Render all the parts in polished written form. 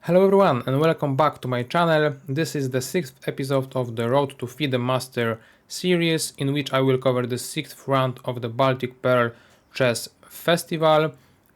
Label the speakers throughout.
Speaker 1: Hello everyone and welcome back to my channel. This is the 6th episode of the Road to FIDE Master series, in which I will cover the 6th round of the Baltic Pearl Chess Festival.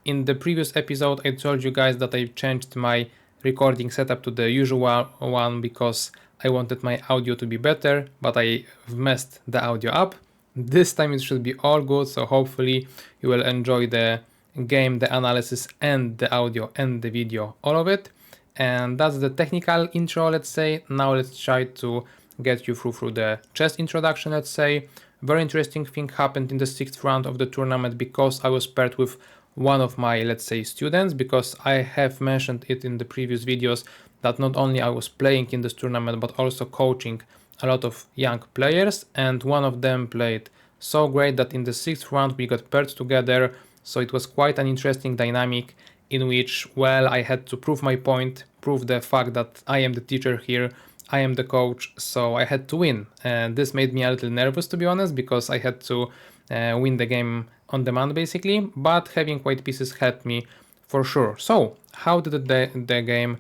Speaker 1: In the previous episode I told you guys that I changed my recording setup to the usual one because I wanted my audio to be better, but I messed the audio up. This time it should be all good, so hopefully you will enjoy the game, the analysis and the audio and the video, all of it. And that's the technical intro, let's say. Now let's try to get you through the chess introduction, let's say. Very interesting thing happened in the 6th round of the tournament because I was paired with one of my, let's say, students, because I have mentioned it in the previous videos that not only I was playing in this tournament but also coaching a lot of young players, and one of them played so great that in the 6th round we got paired together. So it was quite an interesting dynamic in which, well, I had to prove my point, prove the fact that I am the teacher here, I am the coach, so I had to win. And this made me a little nervous, to be honest, because I had to win the game on demand basically, but having white pieces helped me for sure. So how did the game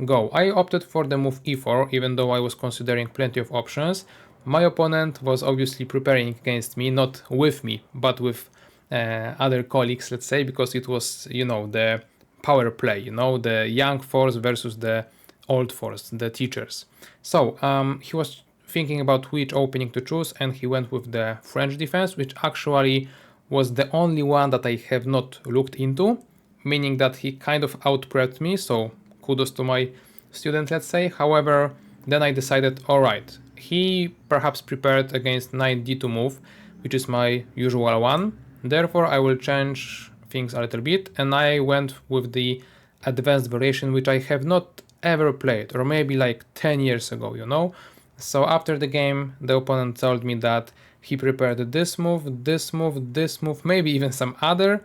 Speaker 1: go? I opted for the move e4, even though I was considering plenty of options. My opponent was obviously preparing against me, not with me, but with other colleagues, let's say, because it was, you know, the power play, you know, the young force versus the old force, the teachers. So he was thinking about which opening to choose, and he went with the French defense, which actually was the only one that I have not looked into, meaning that he kind of out-prepped me, so kudos to my student, let's say. However, then I decided, alright, he perhaps prepared against knight d2 move, which is my usual one. Therefore, I will change things a little bit, and I went with the advanced variation, which I have not ever played, or maybe like 10 years ago, you know. So after the game, the opponent told me that he prepared this move, this move, this move, maybe even some other,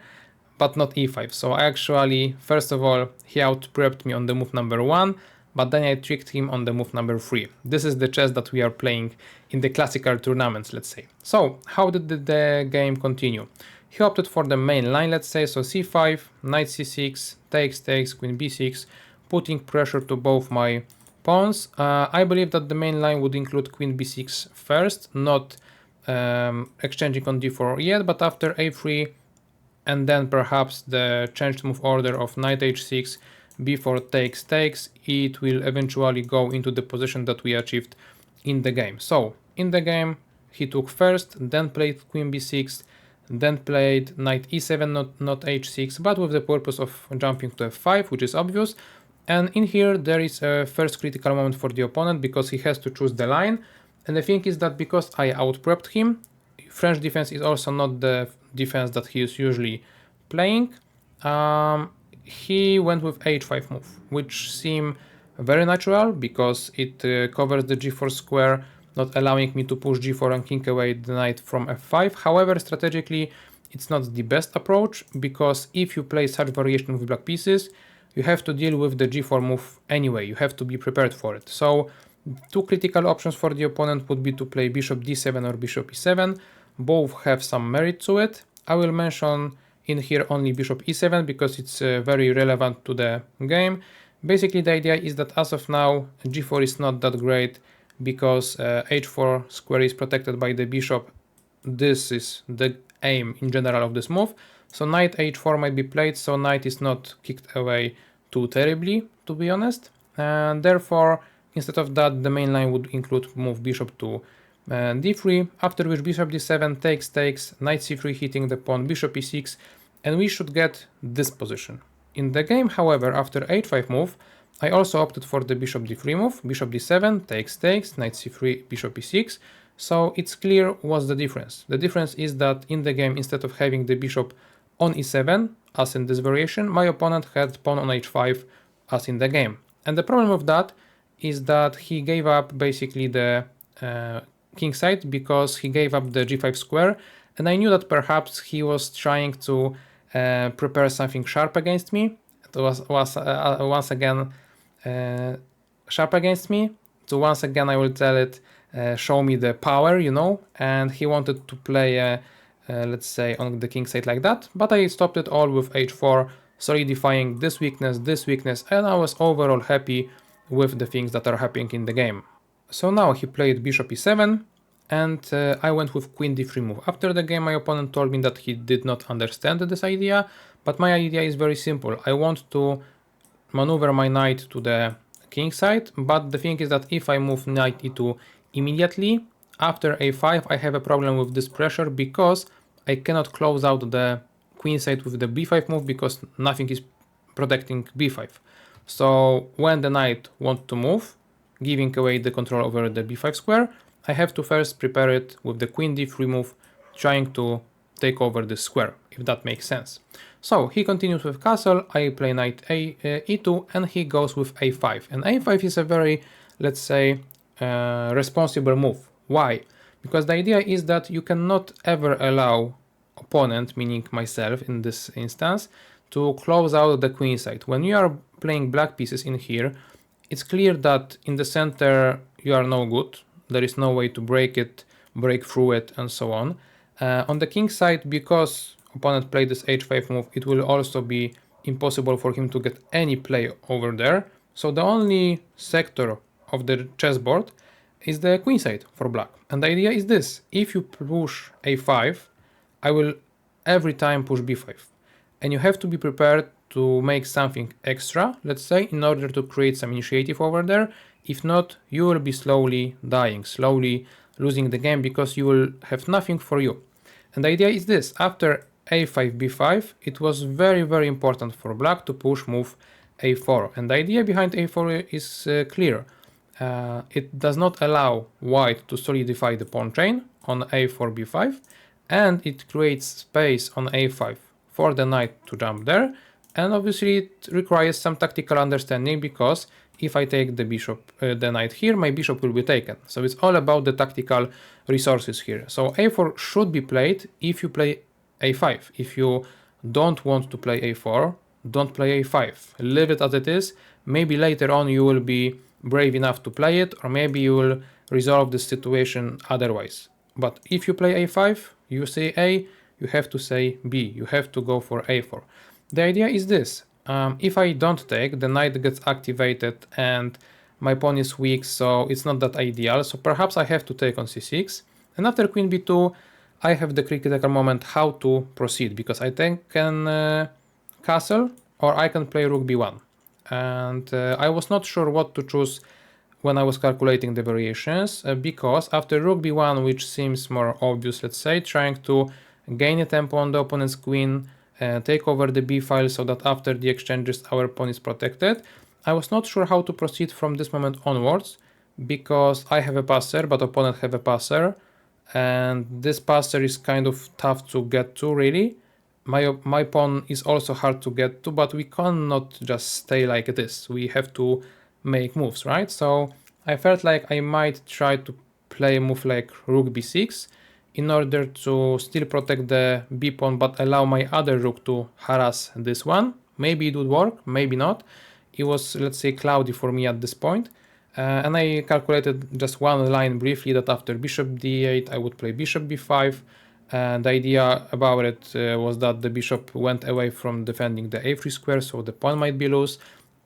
Speaker 1: but not e5. So actually, first of all, he out-prepped me on the move number 1, but then I tricked him on the move number 3. This is the chess that we are playing in the classical tournaments, let's say. So how did the game continue? He opted for the main line, let's say, so c5, knight c6, takes, queen b6, putting pressure to both my pawns. I believe that the main line would include queen b6 first, not exchanging on d4 yet, but after a3, and then perhaps the changed move order of knight h6, b4 takes, it will eventually go into the position that we achieved in the game. So in the game he took first, then played queen b6, then played knight e7, not h6, but with the purpose of jumping to f5, which is obvious. And in here there is a first critical moment for the opponent, because he has to choose the line. And the thing is that because I out-prepped him, French defense is also not the defense that he is usually playing. He went with h5 move, which seemed very natural because it covers the g4 square, not allowing me to push g4 and king away the knight from f5. However, strategically, it's not the best approach, because if you play such variation with black pieces, you have to deal with the g4 move anyway. You have to be prepared for it. So two critical options for the opponent would be to play bishop d7 or bishop e7. Both have some merit to it. I will mention in here only bishop e7 because it's very relevant to the game. Basically, the idea is that as of now, g4 is not that great because h4 square is protected by the bishop. This is the aim in general of this move. So knight h4 might be played, so knight is not kicked away too terribly, to be honest. And therefore, instead of that, the main line would include move bishop to d3, after which bishop d7 takes, knight c3 hitting the pawn, bishop e6, and we should get this position. In the game, however, after h5 move, I also opted for the bishop d3 move, bishop d7 takes, knight c3, bishop e6, so it's clear what's the difference. The difference is that in the game, instead of having the bishop on e7, as in this variation, my opponent had pawn on h5 as in the game. And the problem with that is that he gave up basically the king side because he gave up the g5 square, and I knew that perhaps he was trying to prepare something sharp against me. It was once again sharp against me. So once again I will tell it, show me the power, you know, and he wanted to play let's say on the king side like that, but I stopped it all with h4 solidifying this weakness, and I was overall happy with the things that are happening in the game. So now he played bishop e7, and I went with queen d3 move. After the game, my opponent told me that he did not understand this idea, but my idea is very simple. I want to maneuver my knight to the king side, but the thing is that if I move knight e2 immediately, after a5 I have a problem with this pressure because I cannot close out the queen side with the b5 move because nothing is protecting b5. So when the knight wants to move, giving away the control over the b5 square, I have to first prepare it with the queen d3 move, trying to take over this square, if that makes sense. So he continues with castle, I play knight e2, and he goes with a5. And a5 is a very, let's say, responsible move. Why? Because the idea is that you cannot ever allow opponent, meaning myself in this instance, to close out the queen side. When you are playing black pieces in here, it's clear that in the center you are no good. There is no way to break it, break through it, and so on. On the king side, because opponent played this h5 move, it will also be impossible for him to get any play over there. So the only sector of the chessboard is the queen side for black. And the idea is this: if you push a5, I will every time push b5. And you have to be prepared to make something extra, let's say, in order to create some initiative over there. If not, you will be slowly dying, slowly losing the game because you will have nothing for you. And the idea is this: after a5, b5, it was very, very important for black to push move a4. And the idea behind a4 is clear. It does not allow white to solidify the pawn chain on a4, b5, and it creates space on a5 for the knight to jump there. And obviously it requires some tactical understanding, because if I take the bishop, the knight here, my bishop will be taken. So it's all about the tactical resources here. So a4 should be played if you play a5. If you don't want to play a4, don't play a5. Leave it as it is. Maybe later on you will be brave enough to play it, or maybe you will resolve the situation otherwise. But if you play a5, you say A, you have to say B. You have to go for a4. The idea is this: if I don't take, the knight gets activated and my pawn is weak, so it's not that ideal. So perhaps I have to take on c6, and after queen b2 I have the critical moment how to proceed, because I can castle or I can play rook b1. And I was not sure what to choose when I was calculating the variations, because after rook b1, which seems more obvious, let's say, trying to gain a tempo on the opponent's queen, take over the b file so that after the exchanges our pawn is protected, I was not sure how to proceed from this moment onwards, because I have a passer but opponent have a passer, and this passer is kind of tough to get to, really. My pawn is also hard to get to, but we cannot just stay like this. We have to make moves, right? So I felt like I might try to play a move like rook b6 in order to still protect the b pawn but allow my other rook to harass this one. Maybe it would work, maybe not. It was, let's say, cloudy for me at this point. And I calculated just one line briefly that after bishop d8 I would play bishop b5. And the idea about it was that the bishop went away from defending the a3 square, so the pawn might be loose.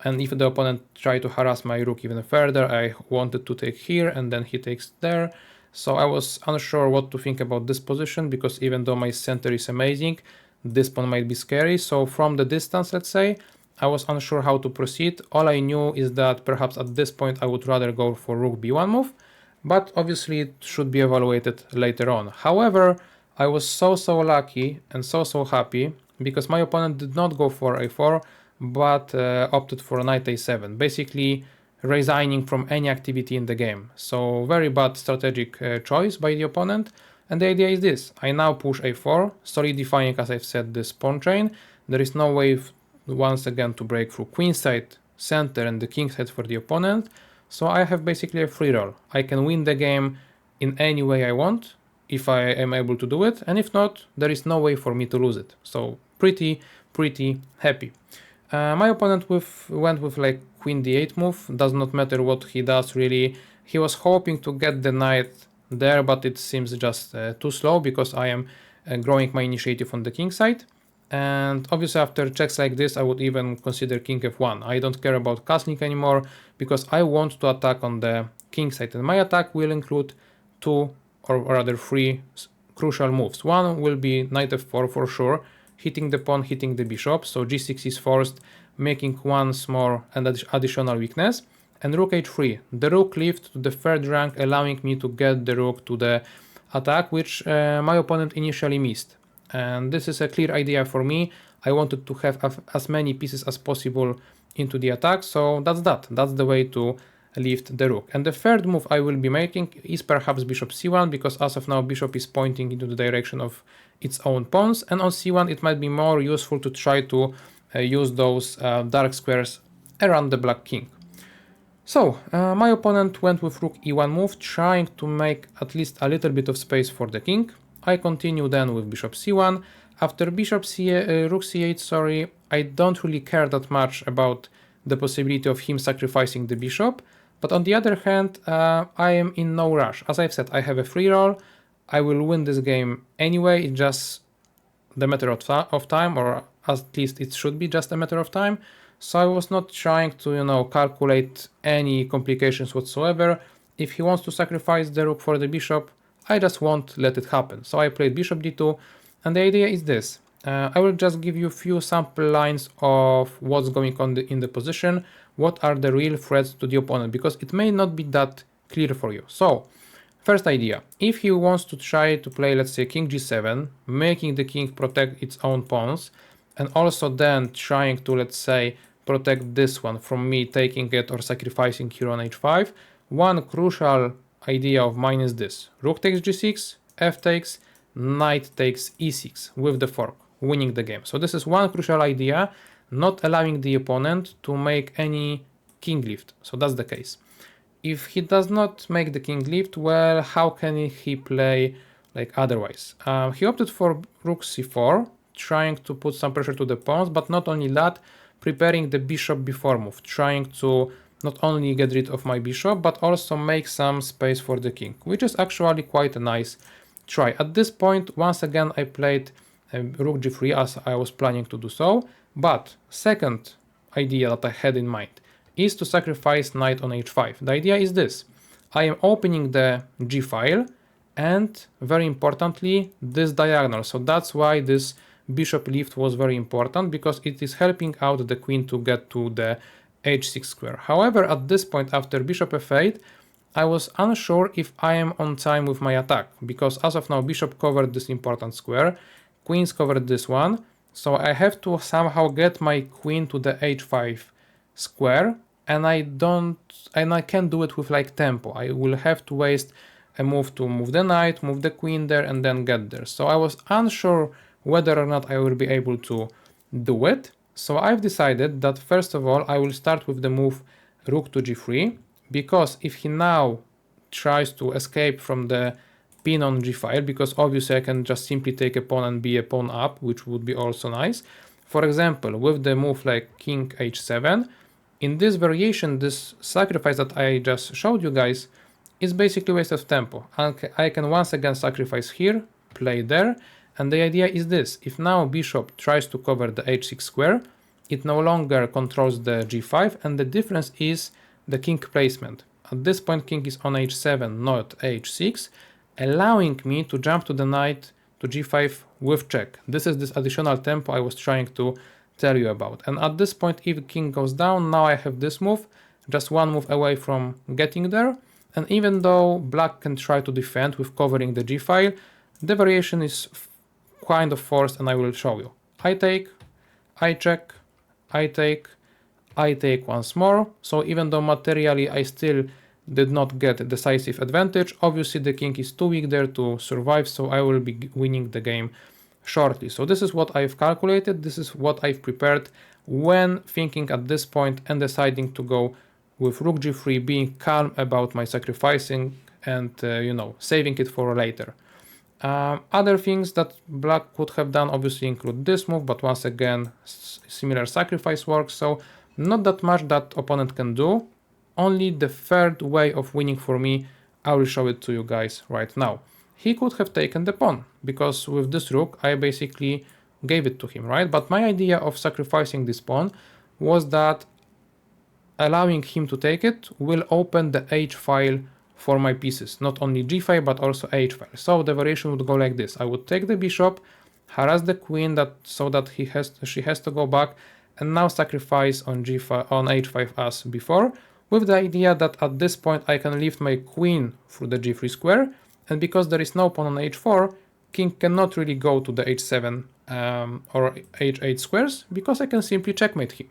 Speaker 1: And if the opponent tried to harass my rook even further, I wanted to take here and then he takes there. So I was unsure what to think about this position, because even though my center is amazing, this pawn might be scary. So from the distance, let's say, I was unsure how to proceed. All I knew is that perhaps at this point I would rather go for rook b1 move, but obviously it should be evaluated later on. However, I was so lucky and so happy, because my opponent did not go for a4, but opted for knight a7, basically resigning from any activity in the game. So very bad strategic choice by the opponent. And the idea is this: I now push a4, solidifying, as I've said, this pawn chain. There is no way once again to break through queenside, center, and the kingside for the opponent. So I have basically a free roll. I can win the game in any way I want, if I am able to do it, and if not, there is no way for me to lose it. So pretty happy. My opponent went with like queen d8 move. Does not matter what he does, really. He was hoping to get the knight there, but it seems just too slow, because I am growing my initiative on the king side. And obviously after checks like this, I would even consider king f1. I don't care about castling anymore because I want to attack on the king side, and my attack will include two or rather three crucial moves. One will be knight f4 for sure, hitting the pawn, hitting the bishop, so g6 is forced, making once more an additional weakness. And rook h3, the rook lift to the third rank, allowing me to get the rook to the attack, which my opponent initially missed. And this is a clear idea for me. I wanted to have as many pieces as possible into the attack, so that's the way to lift the rook. And the third move I will be making is perhaps bishop c1, because as of now bishop is pointing into the direction of its own pawns, and on c1 it might be more useful to try to use those dark squares around the black king. So my opponent went with rook e1 move, trying to make at least a little bit of space for the king. I continue then with bishop c1. After rook c8, sorry, I don't really care that much about the possibility of him sacrificing the bishop, but on the other hand, I am in no rush. As I've said, I have a free roll, I will win this game anyway, it's just the matter of time, or at least it should be just a matter of time. So I was not trying to, calculate any complications whatsoever. If he wants to sacrifice the rook for the bishop, I just won't let it happen. So I played bishop d2, and the idea is this. I will just give you a few sample lines of what's going on in the position, what are the real threats to the opponent, because it may not be that clear for you. So, first idea, if he wants to try to play, let's say, king g7, making the king protect its own pawns, and also then trying to, let's say, protect this one from me taking it or sacrificing here on h5, one crucial idea of mine is this: rook takes g6, f takes, knight takes e6 with the fork, winning the game. So this is one crucial idea, not allowing the opponent to make any king lift. So that's the case. If he does not make the king lift, well, how can he play like otherwise? He opted for rook c4, trying to put some pressure to the pawns, but not only that, preparing the bishop before move, trying to not only get rid of my bishop, but also make some space for the king, which is actually quite a nice try. At this point, once again, I played rook g3 as I was planning to do so, but second idea that I had in mind is to sacrifice knight on h5. The idea is this: I am opening the g file and, very importantly, this diagonal. So that's why this bishop lift was very important, because it is helping out the queen to get to the h6 square. However, at this point, after bishop f8, I was unsure if I am on time with my attack, because as of now bishop covered this important square, queens covered this one, so I have to somehow get my queen to the h5 square, and I can't do it with like tempo. I will have to waste a move to move the knight, move the queen there, and then get there. So I was unsure whether or not I will be able to do it. So I've decided that first of all I will start with the move rook to g3, because if he now tries to escape from the pin on g file, because obviously I can just simply take a pawn and be a pawn up, which would be also nice. For example, with the move like king h7, in this variation, this sacrifice that I just showed you guys is basically waste of tempo. I can once again sacrifice here, play there, and the idea is this: if now bishop tries to cover the h6 square, it no longer controls the g5, and the difference is the king placement. At this point king is on h7, not h6, allowing me to jump to the knight to g5 with check. This is this additional tempo I was trying to tell you about. And at this point, if king goes down, now I have this move, just one move away from getting there. And even though black can try to defend with covering the g file, the variation is kind of forced, and I will show you. I take, I check, I take once more. So even though materially I still did not get a decisive advantage, obviously the king is too weak there to survive, so I will be winning the game shortly. So this is what I've calculated, this is what I've prepared when thinking at this point and deciding to go with rook g3, being calm about my sacrificing and saving it for later. Other things that black could have done obviously include this move, but once again similar sacrifice works, so not that much that opponent can do. Only the third way of winning for me, I will show it to you guys right now. He could have taken the pawn, because with this rook I basically gave it to him, right? But my idea of sacrificing this pawn was that allowing him to take it will open the h file for my pieces, not only g file but also h file. So the variation would go like this: I would take the bishop, harass the queen so that she has to go back, and now sacrifice on h5 as before, with the idea that at this point I can lift my queen through the g3 square, and because there is no pawn on h4, king cannot really go to the h7 or h8 squares, because I can simply checkmate him.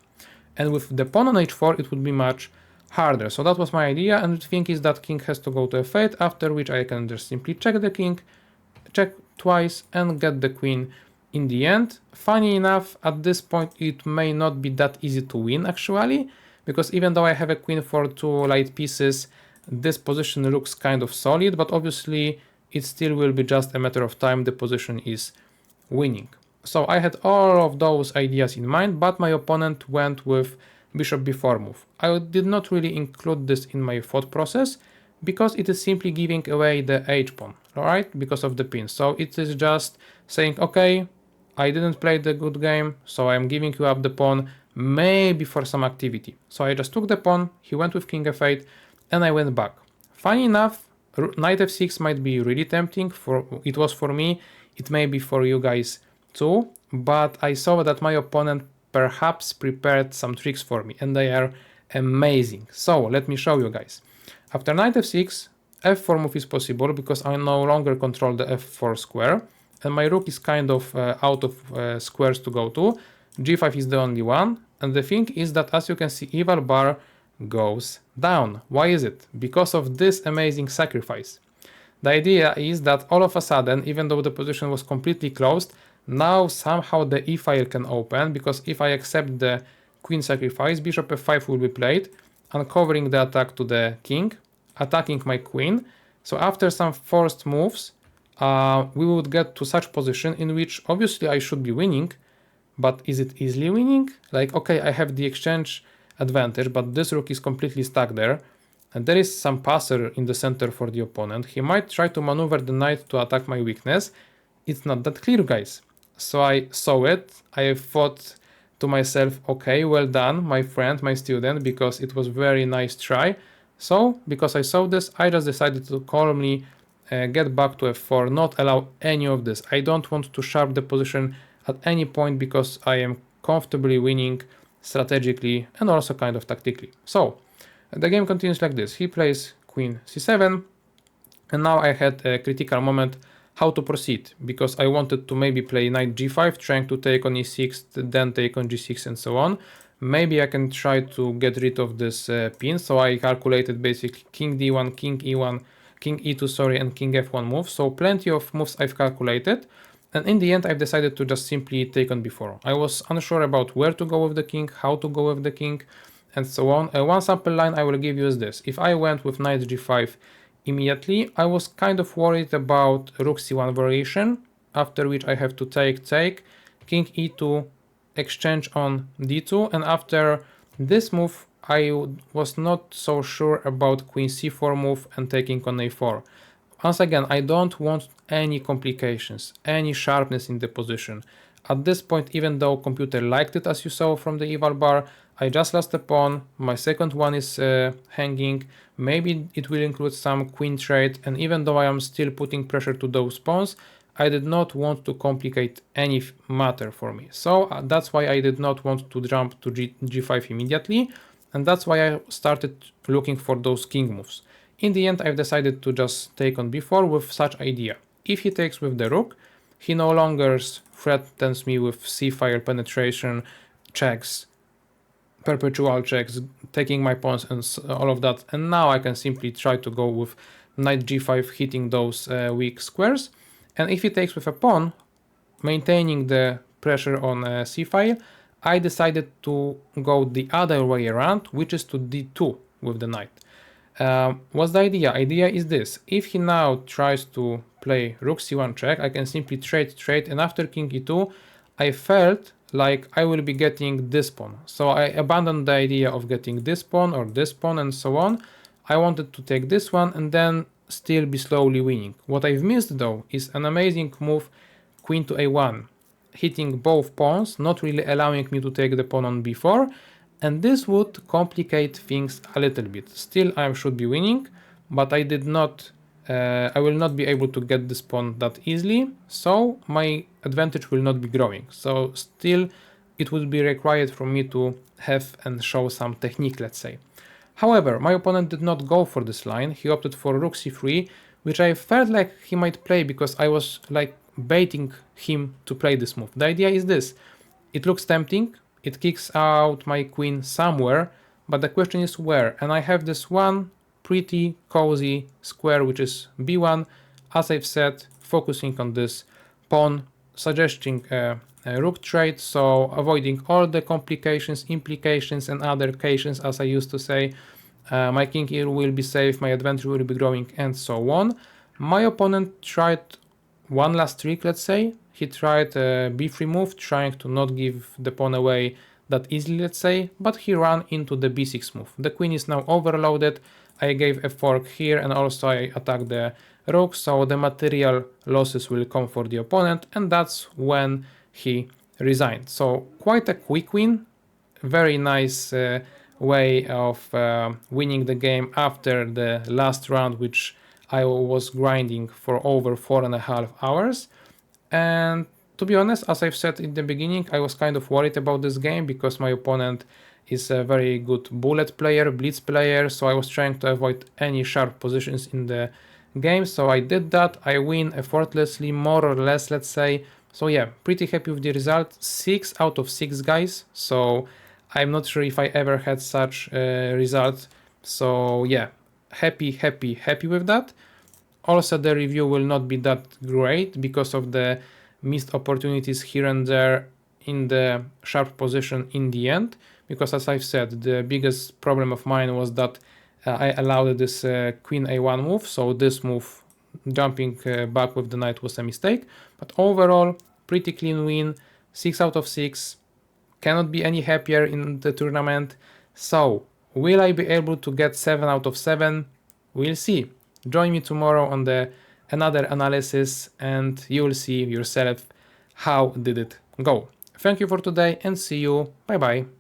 Speaker 1: And with the pawn on h4 it would be much harder. So that was my idea, and the thing is that king has to go to f8, after which I can just simply check the king, check twice, and get the queen in the end. Funny enough, at this point it may not be that easy to win actually, because even though I have a queen for 2 light pieces, this position looks kind of solid, but obviously it still will be just a matter of time the position is winning. So I had all of those ideas in mind, but my opponent went with bishop b4 move. I did not really include this in my thought process, because it is simply giving away the h pawn, alright, because of the pin. So it is just saying, okay, I didn't play the good game, so I'm giving you up the pawn, maybe for some activity. So I just took the pawn, he went with king f8, and I went back. Funny enough, knight f6 might be really tempting, it was for me, it may be for you guys too, but I saw that my opponent perhaps prepared some tricks for me, and they are amazing. So let me show you guys. After knight f6, f4 move is possible because I no longer control the f4 square, and my rook is kind of out of squares to go to. g5 is the only one, and the thing is that, as you can see, eval bar goes down. Why is it? Because of this amazing sacrifice. The idea is that all of a sudden, even though the position was completely closed, now somehow the e-file can open, because if I accept the queen sacrifice, bishop f5 will be played, uncovering the attack to the king, attacking my queen. So after some forced moves, we would get to such position in which obviously I should be winning, but is it easily winning? Like, okay, I have the exchange advantage, but this rook is completely stuck there, and there is some passer in the center for the opponent. He might try to maneuver the knight to attack my weakness. It's not that clear, guys. So I saw it, I thought to myself, okay, well done, my friend, my student, because it was very nice try. So, because I saw this, I just decided to calmly get back to f4, not allow any of this. I don't want to sharp the position at any point, because I am comfortably winning strategically and also kind of tactically. So, the game continues like this. He plays queen c7, and now I had a critical moment how to proceed, because I wanted to maybe play knight g5, trying to take on e6, then take on g6 and so on. Maybe I can try to get rid of this pin, so I calculated basically king d1, king e1, king e2, sorry, and king f1 moves. So plenty of moves I've calculated, and in the end I've decided to just simply take on b4. I was unsure about where to go with the king, how to go with the king, and so on. One sample line I will give you is this. If I went with knight g5 immediately, I was kind of worried about rook c1 variation, after which I have to take, king e2, exchange on d2, and after this move I was not so sure about queen c4 move and taking on a4. Once again, I don't want any complications, any sharpness in the position. At this point, even though computer liked it, as you saw from the eval bar, I just lost a pawn, my second one is hanging, maybe it will include some queen trade, and even though I am still putting pressure to those pawns, I did not want to complicate any matter for me. So that's why I did not want to jump to g5 immediately, and that's why I started looking for those king moves. In the end, I've decided to just take on b4 with such idea. If he takes with the rook, he no longer threatens me with c-file penetration, checks, perpetual checks, taking my pawns and all of that, and now I can simply try to go with knight g5, hitting those weak squares. And if he takes with a pawn, maintaining the pressure on c-file, I decided to go the other way around, which is to d2 with the knight. What's the idea? Idea is this: if he now tries to play rook c1 check, I can simply trade, and after king e2, I felt like I will be getting this pawn. So I abandoned the idea of getting this pawn or this pawn and so on. I wanted to take this one and then still be slowly winning. What I've missed though is an amazing move, queen to a1. hitting both pawns, not really allowing me to take the pawn on b4, and this would complicate things a little bit. Still, I should be winning, but I will not be able to get this pawn that easily, so my advantage will not be growing. So still, it would be required for me to have and show some technique, let's say. However, my opponent did not go for this line. He opted for rook c3, which I felt like he might play because I was like baiting him to play this move. The idea is this: it looks tempting, it kicks out my queen somewhere, but the question is where, and I have this one pretty cozy square which is b1, as I've said, focusing on this pawn, suggesting a rook trade, so avoiding all the complications, implications and other occasions, as I used to say. My king here will be safe, my advantage will be growing, and so on. My opponent tried one last trick, let's say. He tried a b3 move, trying to not give the pawn away that easily, let's say, but he ran into the b6 move. The queen is now overloaded. I gave a fork here and also I attacked the rook, so the material losses will come for the opponent, and that's when he resigned. So quite a quick win, very nice way of winning the game after the last round, which I was grinding for over 4.5 hours. And to be honest, as I've said in the beginning, I was kind of worried about this game because my opponent is a very good bullet player, blitz player, so I was trying to avoid any sharp positions in the game. So I did that. I win effortlessly, more or less, let's say. So yeah, pretty happy with the result. 6 out of 6, guys. So I'm not sure if I ever had such a result. So yeah, happy with that. Also, the review will not be that great because of the missed opportunities here and there in the sharp position in the end. Because as I've said, the biggest problem of mine was that I allowed this queen a1 move. So this move, jumping back with the knight, was a mistake. But overall, pretty clean win. 6 out of 6. Cannot be any happier in the tournament. So, will I be able to get 7 out of 7? We'll see. Join me tomorrow on the another analysis and you will see yourself how did it go. Thank you for today and see you. Bye bye.